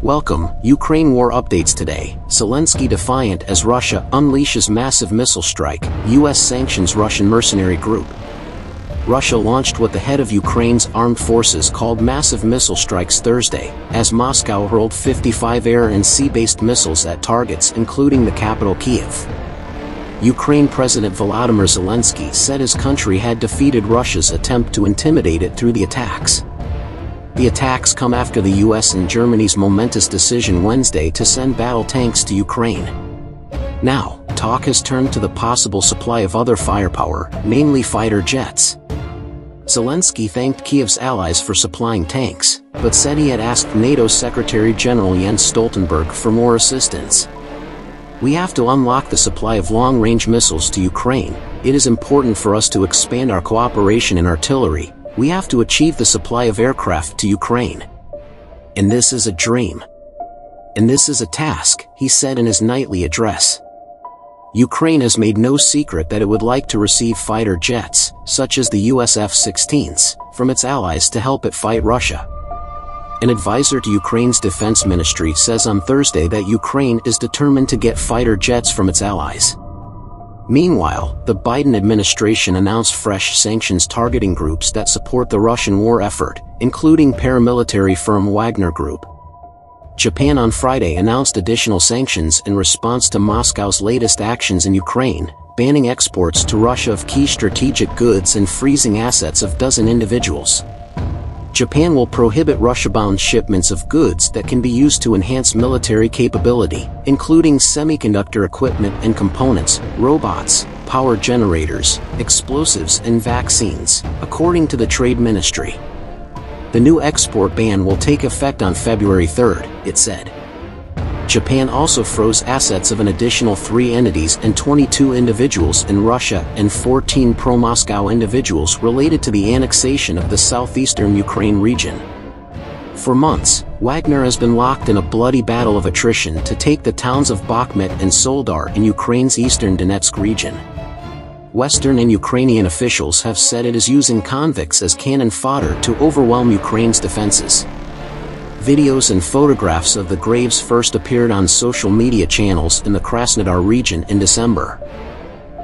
Welcome, Ukraine war updates today. Zelensky defiant as Russia unleashes massive missile strike, US sanctions Russian mercenary group. Russia launched what the head of Ukraine's armed forces called massive missile strikes Thursday, as Moscow hurled 55 air and sea-based missiles at targets including the capital Kyiv. Ukraine President Volodymyr Zelensky said his country had defeated Russia's attempt to intimidate it through the attacks. The attacks come after the US and Germany's momentous decision Wednesday to send battle tanks to Ukraine. Now, talk has turned to the possible supply of other firepower, namely fighter jets. Zelensky thanked Kyiv's allies for supplying tanks, but said he had asked NATO Secretary General Jens Stoltenberg for more assistance. "We have to unlock the supply of long-range missiles to Ukraine. It is important for us to expand our cooperation in artillery. We have to achieve the supply of aircraft to Ukraine. And this is a dream. And this is a task," he said in his nightly address. Ukraine has made no secret that it would like to receive fighter jets, such as the US F-16s, from its allies to help it fight Russia. An advisor to Ukraine's defense ministry says on Thursday that Ukraine is determined to get fighter jets from its allies. Meanwhile, the Biden administration announced fresh sanctions targeting groups that support the Russian war effort, including paramilitary firm Wagner Group. Japan on Friday announced additional sanctions in response to Moscow's latest actions in Ukraine, banning exports to Russia of key strategic goods and freezing assets of dozen individuals. Japan will prohibit Russia-bound shipments of goods that can be used to enhance military capability, including semiconductor equipment and components, robots, power generators, explosives and vaccines, according to the Trade Ministry. The new export ban will take effect on February 3rd, it said. Japan also froze assets of an additional 3 entities and 22 individuals in Russia and 14 pro-Moscow individuals related to the annexation of the southeastern Ukraine region. For months, Wagner has been locked in a bloody battle of attrition to take the towns of Bakhmut and Soledar in Ukraine's eastern Donetsk region. Western and Ukrainian officials have said it is using convicts as cannon fodder to overwhelm Ukraine's defenses. Videos and photographs of the graves first appeared on social media channels in the Krasnodar region in December.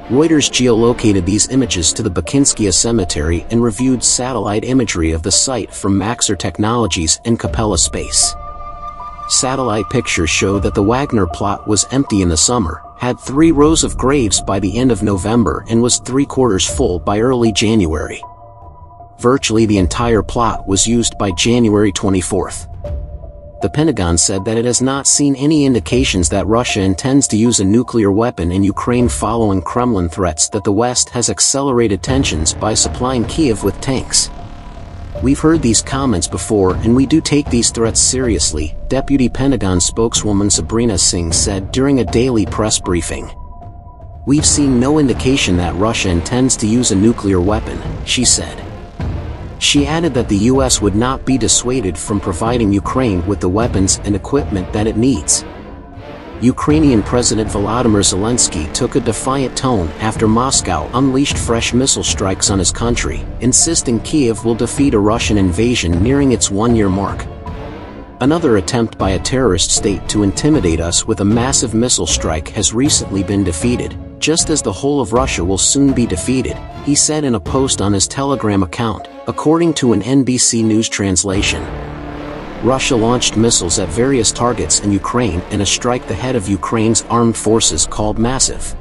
Reuters geolocated these images to the Bakhmut3 cemetery and reviewed satellite imagery of the site from Maxar Technologies and Capella Space. Satellite pictures show that the Wagner plot was empty in the summer, had 3 rows of graves by the end of November and was 3/4 full by early January. Virtually the entire plot was used by January 24th. The Pentagon said that it has not seen any indications that Russia intends to use a nuclear weapon in Ukraine following Kremlin threats that the West has accelerated tensions by supplying Kyiv with tanks. "We've heard these comments before and we do take these threats seriously," Deputy Pentagon spokeswoman Sabrina Singh said during a daily press briefing. "We've seen no indication that Russia intends to use a nuclear weapon," she said. She added that the US would not be dissuaded from providing Ukraine with the weapons and equipment that it needs. Ukrainian President Volodymyr Zelensky took a defiant tone after Moscow unleashed fresh missile strikes on his country, insisting Kyiv will defeat a Russian invasion nearing its 1-year mark. "Another attempt by a terrorist state to intimidate us with a massive missile strike has recently been defeated, just as the whole of Russia will soon be defeated," he said in a post on his Telegram account, according to an NBC News translation. Russia launched missiles at various targets in Ukraine in a strike the head of Ukraine's armed forces called massive.